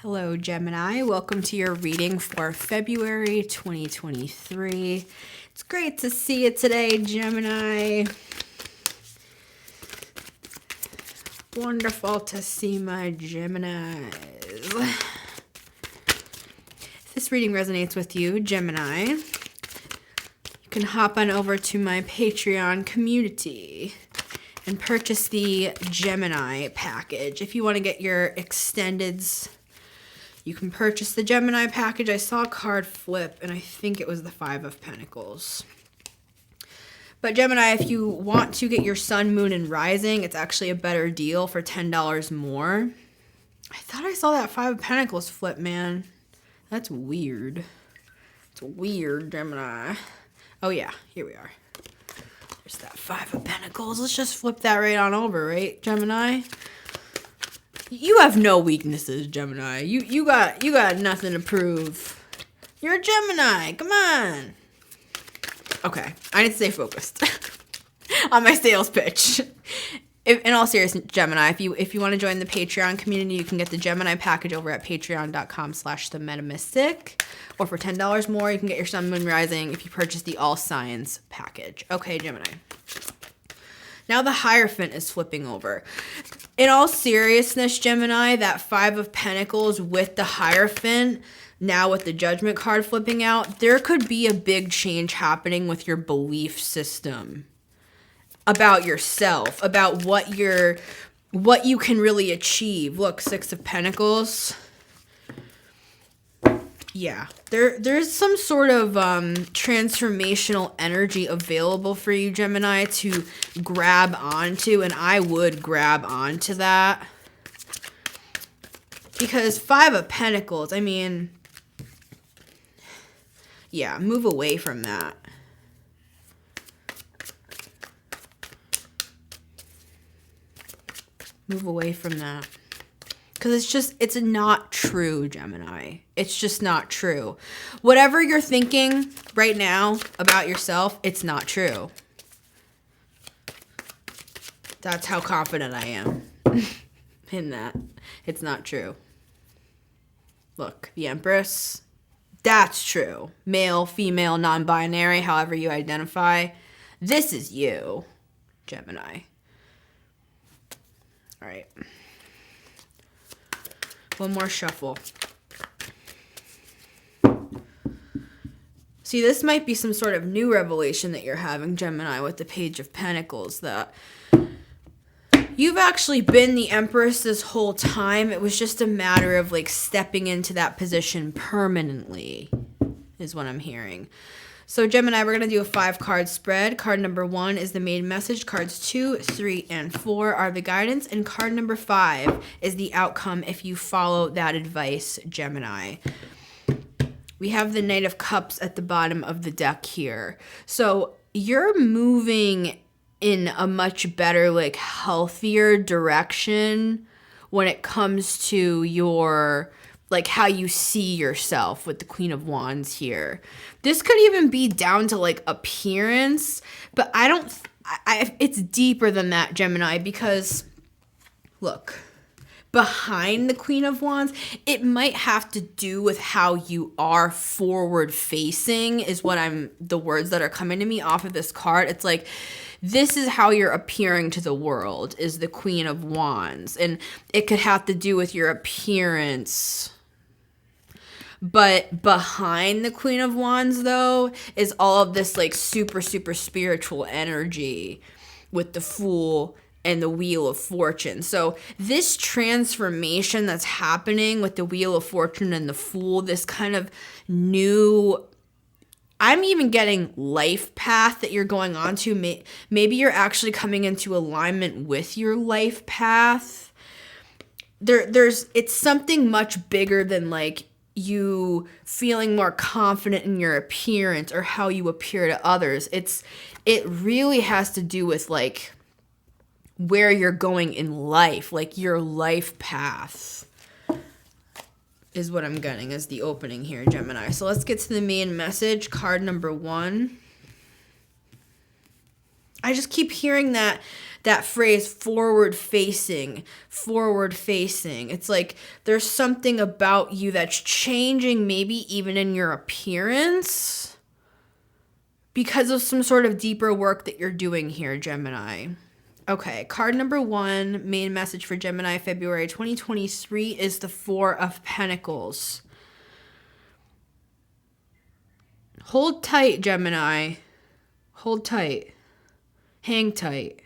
Hello, Gemini. Welcome to your reading for February 2023. It's great to see you today, Gemini. Wonderful to see my Geminis. If this reading resonates with you, Gemini, you can hop on over to my Patreon community and purchase the Gemini package. If you want to get your extendeds, you can purchase the Gemini package. I saw a card flip, and I think it was the Five of Pentacles. But Gemini, if you want to get your Sun, Moon, and Rising, it's actually a better deal for $10 more. I thought I saw that Five of Pentacles flip, man. That's weird. It's weird, Gemini. Oh yeah, here we are. There's that Five of Pentacles. Let's just flip that right on over, right, Gemini? You have no weaknesses, Gemini. You got nothing to prove. You're a Gemini. Come on. Okay, I need to stay focused on my sales pitch. In all seriousness, Gemini, if you want to join the Patreon community, you can get the Gemini package over at patreon.com/themetamystic. Or for $10 more, you can get your Sun, Moon, Rising if you purchase the All Signs package. Okay, Gemini. Now the Hierophant is flipping over. In all seriousness, Gemini, that Five of Pentacles with the Hierophant, now with the Judgment card flipping out, there could be a big change happening with your belief system about yourself, about what you can really achieve. Look, Six of Pentacles. Yeah, there's some sort of transformational energy available for you, Gemini, to grab onto, and I would grab onto that. Because Five of Pentacles, I mean, yeah, move away from that. Move away from that. Because it's not true, Gemini. It's just not true. Whatever you're thinking right now about yourself, it's not true. That's how confident I am in that. It's not true. Look, the Empress, that's true. Male, female, non-binary, however you identify. This is you, Gemini. All right. One more shuffle. See, this might be some sort of new revelation that you're having, Gemini, with the Page of Pentacles, that you've actually been the Empress this whole time. It was just a matter of like stepping into that position permanently, is what I'm hearing. So Gemini, we're going to do a 5-card spread. Card number 1 is the main message. Cards 2, 3, and 4 are the guidance. And card number 5 is the outcome if you follow that advice, Gemini. We have the Knight of Cups at the bottom of the deck here. So you're moving in a much better, like, healthier direction when it comes to your, like, how you see yourself with the Queen of Wands here. This could even be down to, like, appearance, but it's deeper than that, Gemini, because, look, behind the Queen of Wands, it might have to do with how you are forward facing, is the words that are coming to me off of this card. It's like, this is how you're appearing to the world, is the Queen of Wands. And it could have to do with your appearance. But behind the Queen of Wands, though, is all of this, like, super, super spiritual energy with the Fool and the Wheel of Fortune. So this transformation that's happening with the Wheel of Fortune and the Fool, this kind of new, I'm even getting life path that you're going on to. Maybe you're actually coming into alignment with your life path. It's something much bigger than, like, you feeling more confident in your appearance or how you appear to others. It really has to do with, like, where you're going in life, like your life path is what I'm getting as the opening here, Gemini. So let's get to the main message. Card number 1. I just keep hearing that that phrase forward facing. It's like there's something about you that's changing, maybe even in your appearance, because of some sort of deeper work that you're doing here, Gemini. Okay, card number 1, main message for Gemini, February 2023, is the Four of Pentacles. Hold tight, Gemini. Hold tight. Hang tight.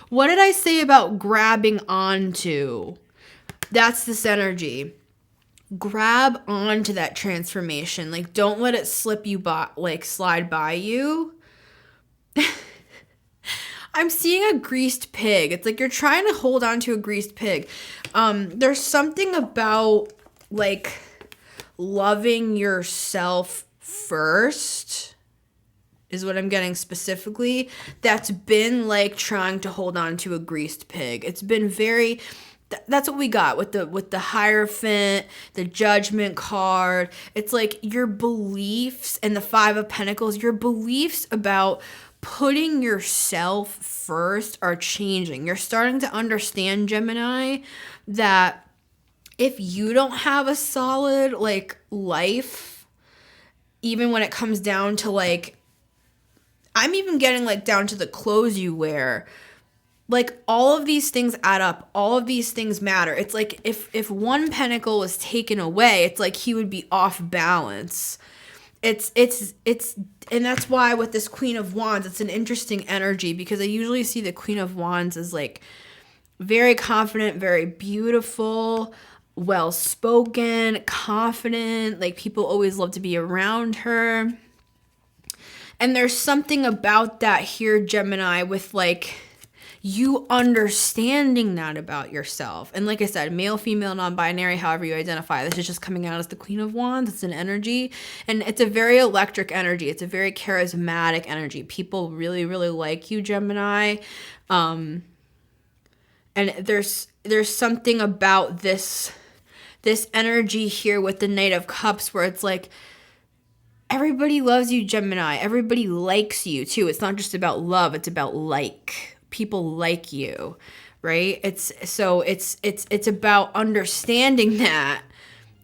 What did I say about grabbing onto? That's this energy. Grab onto that transformation. Like, don't let it slip you by, like slide by you. I'm seeing a greased pig. It's like you're trying to hold on to a greased pig. There's something about like loving yourself first is what I'm getting specifically. That's been like trying to hold on to a greased pig. It's been very, that's what we got with the Hierophant, the Judgment card. It's like your beliefs, and the Five of Pentacles, your beliefs about putting yourself first are changing. You're starting to understand, Gemini, that if you don't have a solid like life, even when it comes down to like, I'm even getting like down to the clothes you wear, like all of these things add up. All of these things matter. It's like if one pentacle was taken away, it's like he would be off balance. It's and that's why with this Queen of Wands, it's an interesting energy, because I usually see the Queen of Wands as like very confident, very beautiful, well-spoken, confident, like people always love to be around her. And there's something about that here, Gemini, with like you understanding that about yourself. And like I said, male, female, non-binary, however you identify, this is just coming out as the Queen of Wands. It's an energy, and it's a very electric energy. It's a very charismatic energy. People really, really like you, Gemini. And there's something about this energy here with the Knight of Cups where it's like everybody loves you, Gemini. Everybody likes you too. It's not just about love, it's about like. People like you, right? It's about understanding that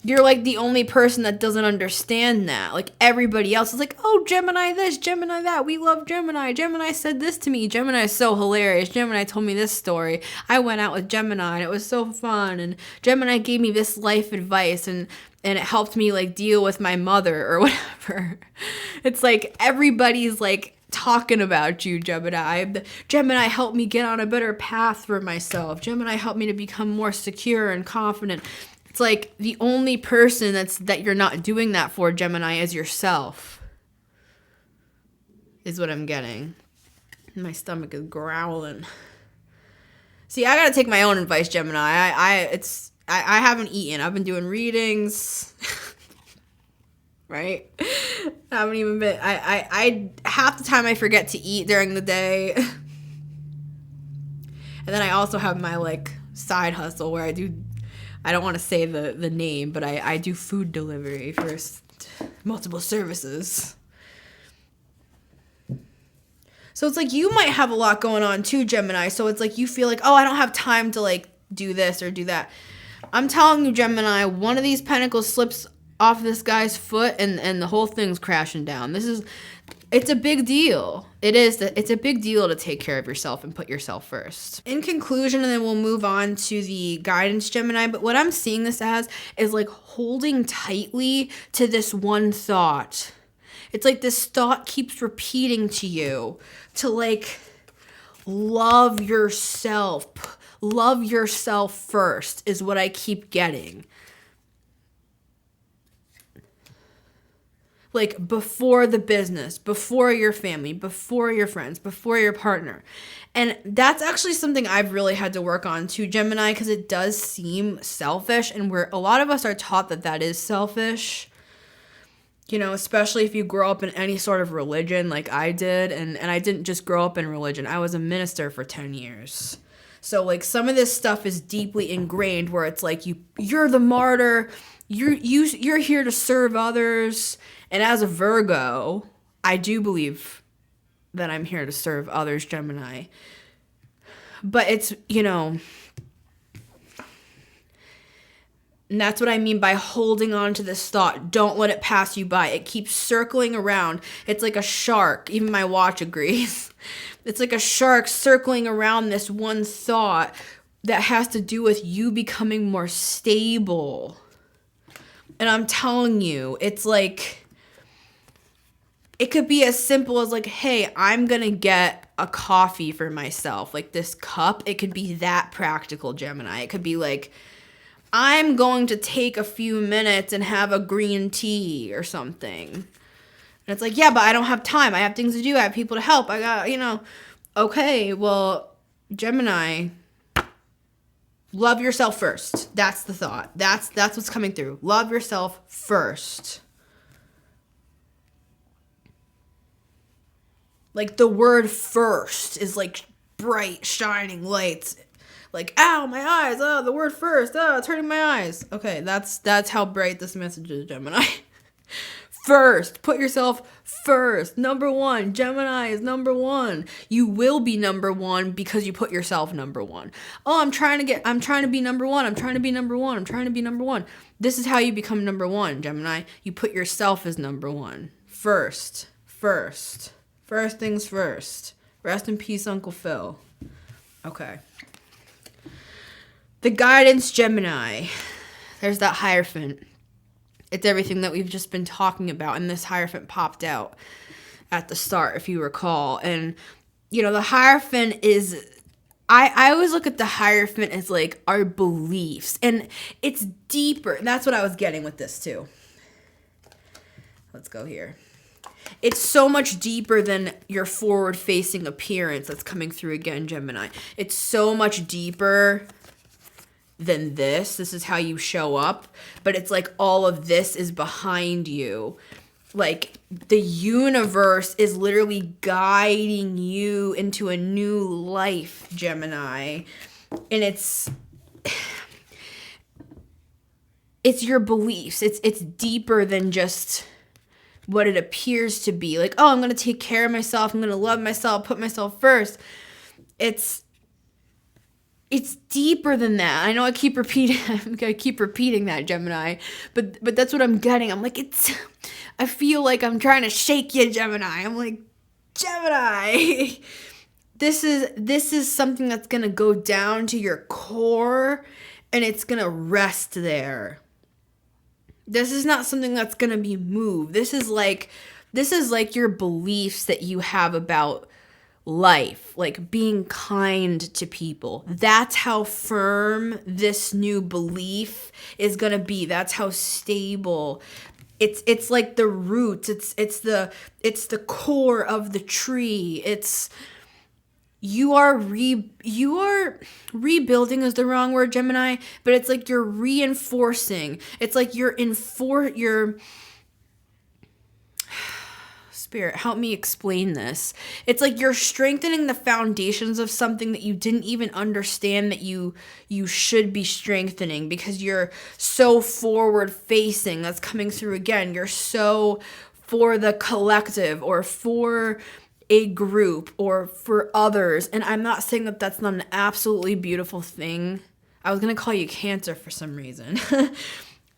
you're like the only person that doesn't understand that. Like everybody else is like, oh, Gemini this, Gemini that. We love Gemini. Gemini said this to me. Gemini is so hilarious. Gemini told me this story. I went out with Gemini and it was so fun. And Gemini gave me this life advice and it helped me like deal with my mother or whatever. It's like everybody's like talking about you, Gemini. Gemini helped me get on a better path for myself. Gemini helped me to become more secure and confident. It's like the only person that you're not doing that for, Gemini, is yourself. Is what I'm getting. My stomach is growling. See, I gotta take my own advice, Gemini. I haven't eaten. I've been doing readings. Right? I haven't even been. I half the time I forget to eat during the day. And then I also have my like side hustle where I don't want to say the name, but I do food delivery for multiple services. So it's like you might have a lot going on too, Gemini. So it's like you feel like, oh, I don't have time to like do this or do that. I'm telling you, Gemini, one of these pentacles slips off this guy's foot and the whole thing's crashing down. It's a big deal. It's a big deal to take care of yourself and put yourself first. In conclusion, and then we'll move on to the guidance, Gemini, but what I'm seeing this as is like holding tightly to this one thought. It's like this thought keeps repeating to you to like love yourself. Love yourself first is what I keep getting. Like before the business, before your family, before your friends, before your partner. And that's actually something I've really had to work on too, Gemini, because it does seem selfish, and a lot of us are taught that is selfish. You know, especially if you grow up in any sort of religion like I did, and I didn't just grow up in religion. I was a minister for 10 years. So like some of this stuff is deeply ingrained where it's like you're the martyr, you're here to serve others. And as a Virgo, I do believe that I'm here to serve others, Gemini. But it's, and that's what I mean by holding on to this thought. Don't let it pass you by. It keeps circling around. It's like a shark. Even my watch agrees. It's like a shark circling around this one thought that has to do with you becoming more stable. And I'm telling you, it's like, it could be as simple as like, hey, I'm going to get a coffee for myself. Like this cup, it could be that practical, Gemini. It could be like, I'm going to take a few minutes and have a green tea or something. And it's like, yeah, but I don't have time. I have things to do. I have people to help. I got, okay, well, Gemini, love yourself first. That's the thought. That's what's coming through. Love yourself first. Like the word first is like bright, shining lights. Like, ow, my eyes. Oh, the word first. Oh, it's hurting my eyes. Okay, that's how bright this message is, Gemini. First. Put yourself first. Number one. Gemini is number one. You will be number one because you put yourself number one. Oh, I'm trying to be number one. I'm trying to be number one. I'm trying to be number one. This is how you become number one, Gemini. You put yourself as number one. First. First things first. Rest in peace, Uncle Phil. Okay. The guidance, Gemini. There's that Hierophant. It's everything that we've just been talking about, and this Hierophant popped out at the start, if you recall. And, the Hierophant is... I always look at the Hierophant as, like, our beliefs. And it's deeper. That's what I was getting with this, too. Let's go here. It's so much deeper than your forward-facing appearance that's coming through again, Gemini. It's so much deeper than this. This is how you show up. But it's like all of this is behind you. Like the universe is literally guiding you into a new life, Gemini. And it's your beliefs. It's deeper than just what it appears to be. Like, oh, I'm going to take care of myself. I'm going to love myself, put myself first. It's deeper than that. I know I keep repeating that, Gemini, but that's what I'm getting. I'm like, I feel like I'm trying to shake you, Gemini. I'm like, Gemini, this is something that's going to go down to your core and it's going to rest there. This is not something that's going to be moved. This is like your beliefs that you have about life, like being kind to people. That's how firm this new belief is going to be. That's how stable. It's like the roots. It's the core of the tree. You are rebuilding is the wrong word, Gemini, but it's like you're reinforcing. It's like you're Spirit, help me explain this. It's like you're strengthening the foundations of something that you didn't even understand that you should be strengthening because you're so forward facing. That's coming through again. You're so for the collective or for a group or for others. And I'm not saying that that's not an absolutely beautiful thing. I was going to call you Cancer for some reason.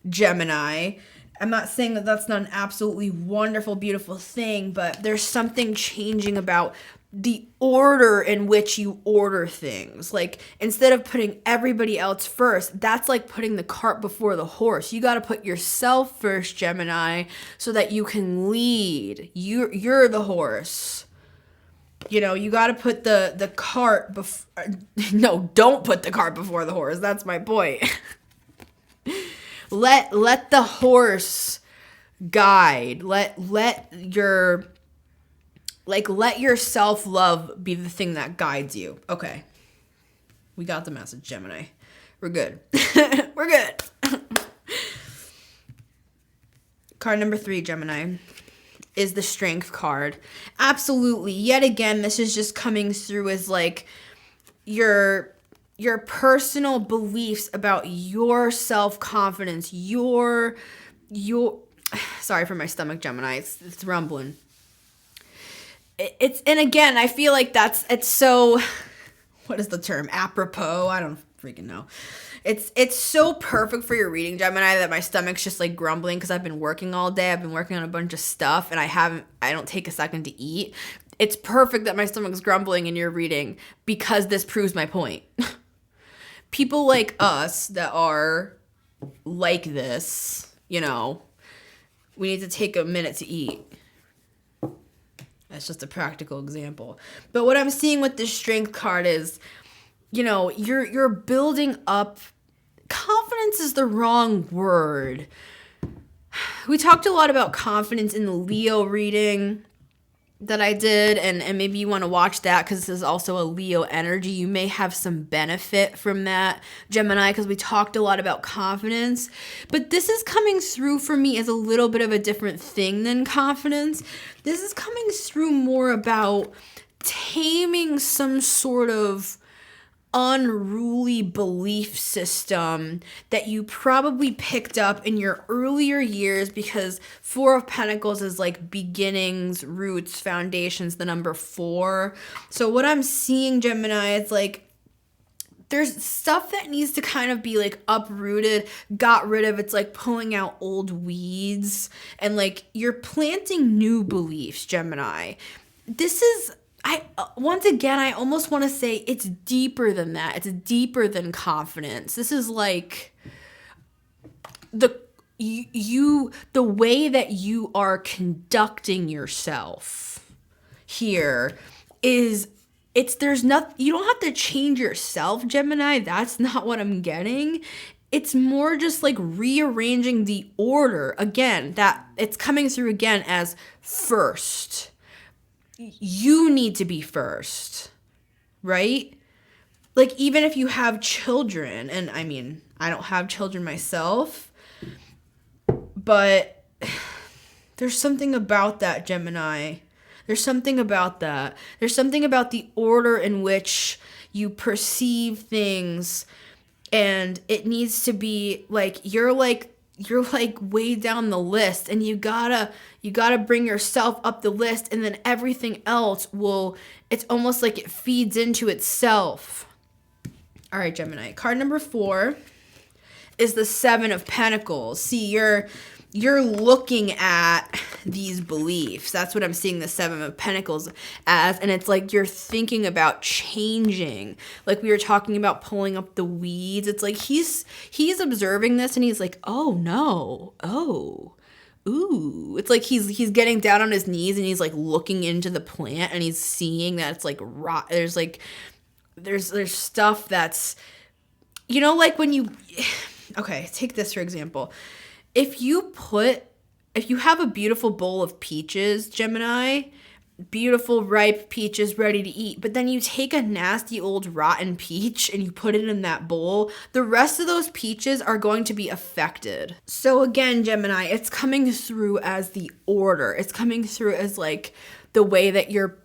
Gemini. I'm not saying that that's not an absolutely wonderful, beautiful thing, but there's something changing about the order in which you order things. Like, instead of putting everybody else first, that's like putting the cart before the horse. You got to put yourself first, Gemini, so that you can lead. You're the horse. You got to put the cart before... No, don't put the cart before the horse. That's my point. Let the horse guide. Let your self-love be the thing that guides you. Okay. We got the message, Gemini. We're good. We're good. Card number 3, Gemini, is the Strength card. Absolutely. Yet again, this is just coming through as like your personal beliefs about your self-confidence, your sorry for my stomach, Gemini. It's rumbling. and again, I feel like it's so, what is the term? Apropos? I don't freaking know. It's so perfect for your reading, Gemini, that my stomach's just like grumbling because I've been working all day. I've been working on a bunch of stuff and I don't take a second to eat. It's perfect that my stomach's grumbling in your reading because this proves my point. People like us that are like this, we need to take a minute to eat. That's just a practical example. But what I'm seeing with this strength card is, you're building up. Confidence is the wrong word. We talked a lot about confidence in the Leo reading that I did, and maybe you want to watch that because this is also a Leo energy. You may have some benefit from that, Gemini, because we talked a lot about confidence. But this is coming through for me as a little bit of a different thing than confidence. This is coming through more about taming some sort of unruly belief system that you probably picked up in your earlier years, because Four of Pentacles is like beginnings, roots, foundations, the number 4. So what I'm seeing, Gemini, it's like there's stuff that needs to kind of be like uprooted, got rid of. It's like pulling out old weeds and like you're planting new beliefs, Gemini. This is, once again, I almost want to say it's deeper than that. It's deeper than confidence. This is like the way that you are conducting yourself here is, there's nothing, you don't have to change yourself, Gemini. That's not what I'm getting. It's more just like rearranging the order. Again, that it's coming through again as first. You need to be first, right? Like, even if you have children, and I mean, I don't have children myself, but there's something about that, Gemini. There's something about that. There's something about the order in which you perceive things, and it needs to be like, you're way down the list, and you gotta bring yourself up the list, and then everything else it's almost like it feeds into itself. All right, Gemini. Card number 4 is the 7 of Pentacles. See, you're looking at these beliefs. That's what I'm seeing the 7 of Pentacles as. And it's like you're thinking about changing. Like we were talking about pulling up the weeds. It's like he's observing this and he's like, oh no. Oh. Ooh. It's like he's getting down on his knees and he's like looking into the plant and he's seeing that it's like rot. There's like there's stuff that's, like when you, okay, take this for example. If you have a beautiful bowl of peaches, Gemini, beautiful ripe peaches ready to eat, but then you take a nasty old rotten peach and you put it in that bowl, the rest of those peaches are going to be affected. So again, Gemini, it's coming through as the order. It's coming through as like the way that you're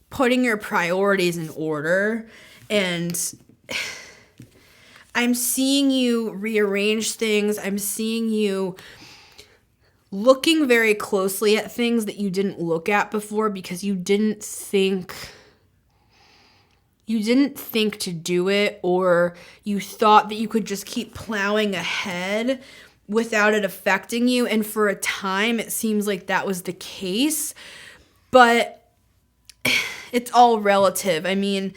putting your priorities in order. And I'm seeing you rearrange things. I'm seeing you looking very closely at things that you didn't look at before because you didn't think to do it, or you thought that you could just keep plowing ahead without it affecting you. And for a time, it seems like that was the case, but it's all relative. I mean,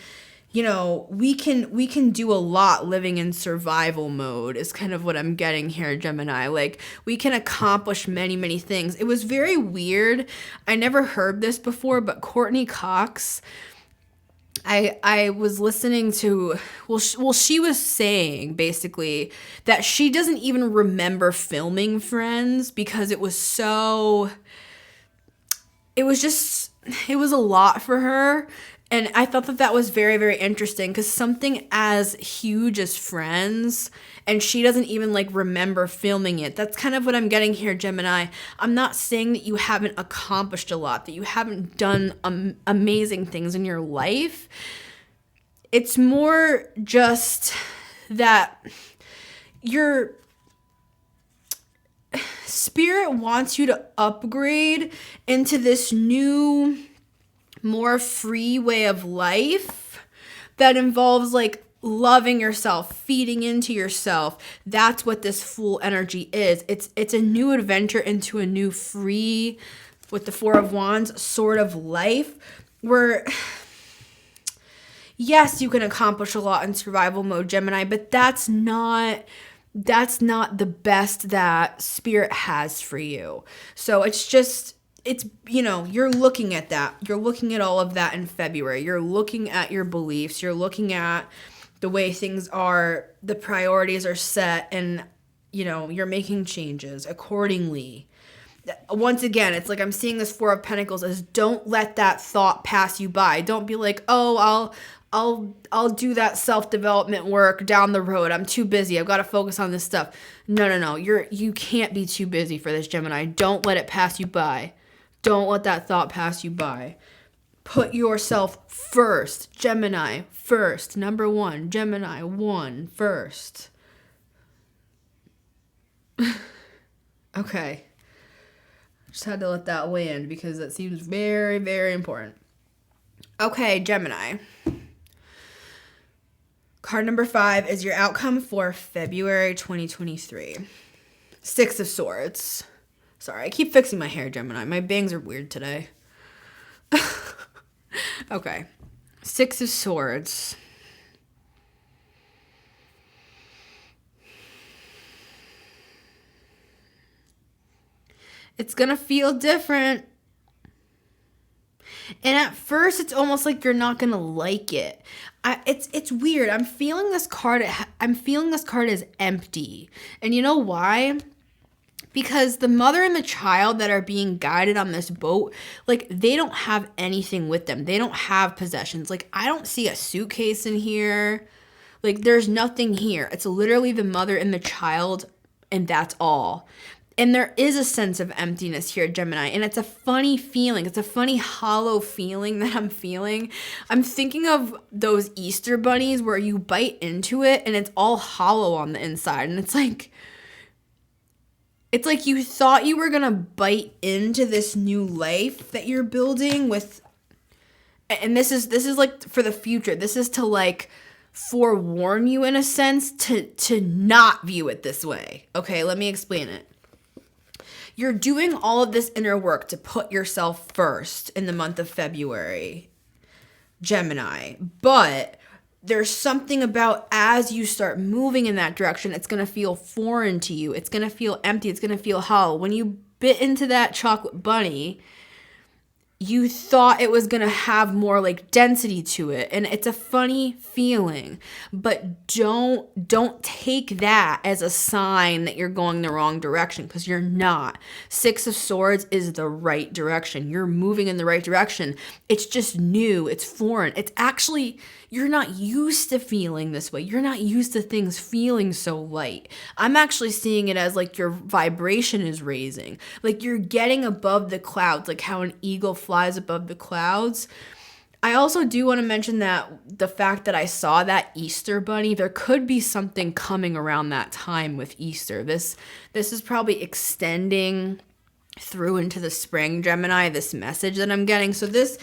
we can do a lot living in survival mode is kind of what I'm getting here, Gemini. Like, we can accomplish many, many things. It was very weird. I never heard this before, but Courtney Cox, I was listening to, she was saying basically that she doesn't even remember filming Friends because it was a lot for her. And I thought that was very, very interesting because something as huge as Friends, and she doesn't even like remember filming it. That's kind of what I'm getting here, Gemini. I'm not saying that you haven't accomplished a lot, that you haven't done amazing things in your life. It's more just that your spirit wants you to upgrade into this new more free way of life that involves like loving yourself, feeding into yourself. That's what this Fool energy is. It's a new adventure into a new free, with the Four of Wands, sort of life where, yes, you can accomplish a lot in survival mode, Gemini, but that's not the best that Spirit has for you. So it's, you know, you're looking at that. You're looking at all of that in February. You're looking at your beliefs. You're looking at the way things are, the priorities are set, and, you know, you're making changes accordingly. Once again, it's like I'm seeing this Four of Pentacles as, don't let that thought pass you by. Don't be like, oh, I'll do that self-development work down the road. I'm too busy. I've got to focus on this stuff. No. You can't be too busy for this, Gemini. Don't let it pass you by. Don't let that thought pass you by. Put yourself first. Gemini, first. Number one. Gemini, one, first. Okay. Just had to let that land because that seems very, very important. Okay, Gemini. Card number 5 is your outcome for February 2023. Six of Swords. Sorry, I keep fixing my hair, Gemini. My bangs are weird today. Okay. Six of Swords. It's going to feel different. And at first, it's almost like you're not going to like it. It's weird. I'm feeling this card as empty. And you know why? Because the mother and the child that are being guided on this boat, like, they don't have anything with them. They don't have possessions. Like, I don't see a suitcase in here. Like, there's nothing here. It's literally the mother and the child, and that's all. And there is a sense of emptiness here, Gemini, and it's a funny feeling. It's a funny hollow feeling that I'm feeling. I'm thinking of those Easter bunnies where you bite into it and it's all hollow on the inside, and it's like you thought you were gonna bite into this new life that you're building with, and this is like for the future. This is to like forewarn you in a sense to not view it this way. Okay, let me explain it. You're doing all of this inner work to put yourself first in the month of February, Gemini. But there's something about, as you start moving in that direction, it's going to feel foreign to you. It's going to feel empty. It's going to feel hollow. When you bit into that chocolate bunny, you thought it was going to have more like density to it, and it's a funny feeling. But don't take that as a sign that you're going the wrong direction, because you're not. Six of Swords is the right direction. You're moving in the right direction. It's just new. It's foreign. It's actually, you're not used to feeling this way. You're not used to things feeling so light. I'm actually seeing it as like your vibration is raising. Like you're getting above the clouds, like how an eagle flies above the clouds. I also do want to mention that the fact that I saw that Easter bunny, there could be something coming around that time with Easter. This is probably extending through into the spring, Gemini, this message that I'm getting. So this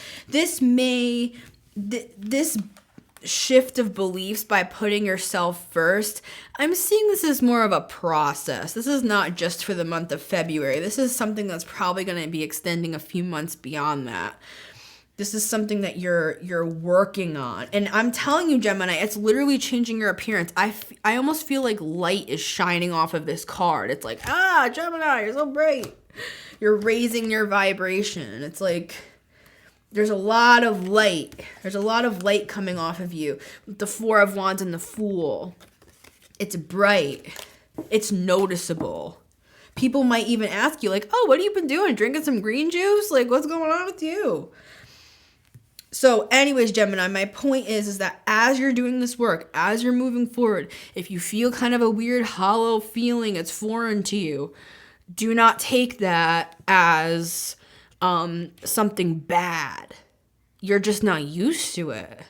shift of beliefs by putting yourself first, I'm seeing this as more of a process. This is not just for the month of February. This is something that's probably going to be extending a few months beyond that. This is something that you're working on. And I'm telling you, Gemini, it's literally changing your appearance. I almost feel like light is shining off of this card. It's like, Gemini, you're so bright. You're raising your vibration. It's like there's a lot of light. There's a lot of light coming off of you. The Four of Wands and the Fool. It's bright. It's noticeable. People might even ask you, like, oh, what have you been doing? Drinking some green juice? Like, what's going on with you? So anyways, Gemini, my point is that as you're doing this work, as you're moving forward, if you feel kind of a weird hollow feeling, it's foreign to you, do not take that as something bad. You're just not used to it.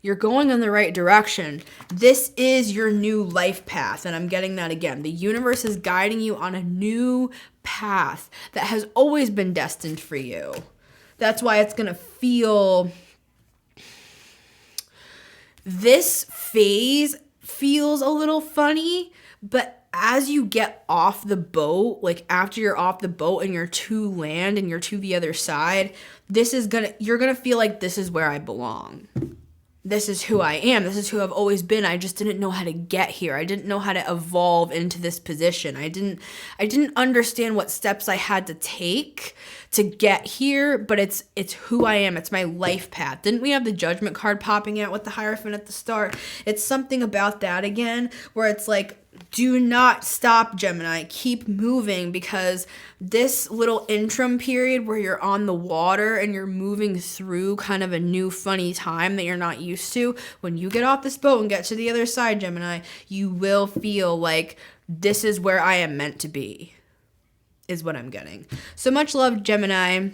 You're going in the right direction. This is your new life path, and I'm getting that again. The universe is guiding you on a new path that has always been destined for you. That's why it's going to feel... This phase feels a little funny, but as you get off the boat, like after you're off the boat and you're to land and you're to the other side, you're going to feel like this is where I belong. This is who I am. This is who I've always been. I just didn't know how to get here. I didn't know how to evolve into this position. I didn't understand what steps I had to take to get here, but it's who I am. It's my life path. Didn't we have the Judgment card popping out with the Hierophant at the start? It's something about that again, where it's like, do not stop, Gemini. Keep moving, because this little interim period where you're on the water and you're moving through kind of a new funny time that you're not used to, when you get off this boat and get to the other side, Gemini, you will feel like this is where I am meant to be, is what I'm getting. So much love, Gemini.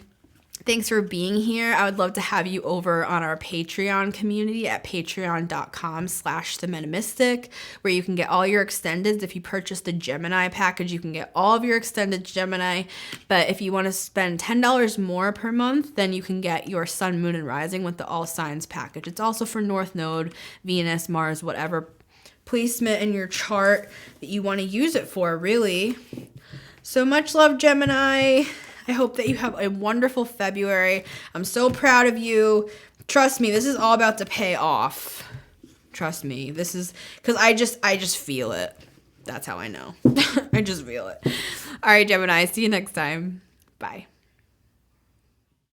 Thanks for being here. I would love to have you over on our Patreon community at patreon.com/themetamystic, where you can get all your extendeds. If you purchase the Gemini package, you can get all of your extended Gemini. But if you want to spend $10 more per month, then you can get your Sun, Moon, and Rising with the All Signs package. It's also for North Node, Venus, Mars, whatever placement in your chart that you want to use it for, really. So much love, Gemini. I hope that you have a wonderful February. I'm so proud of you. Trust me, this is all about to pay off. Trust me. This is because I just feel it. That's how I know. I just feel it. All right, Gemini. See you next time. Bye.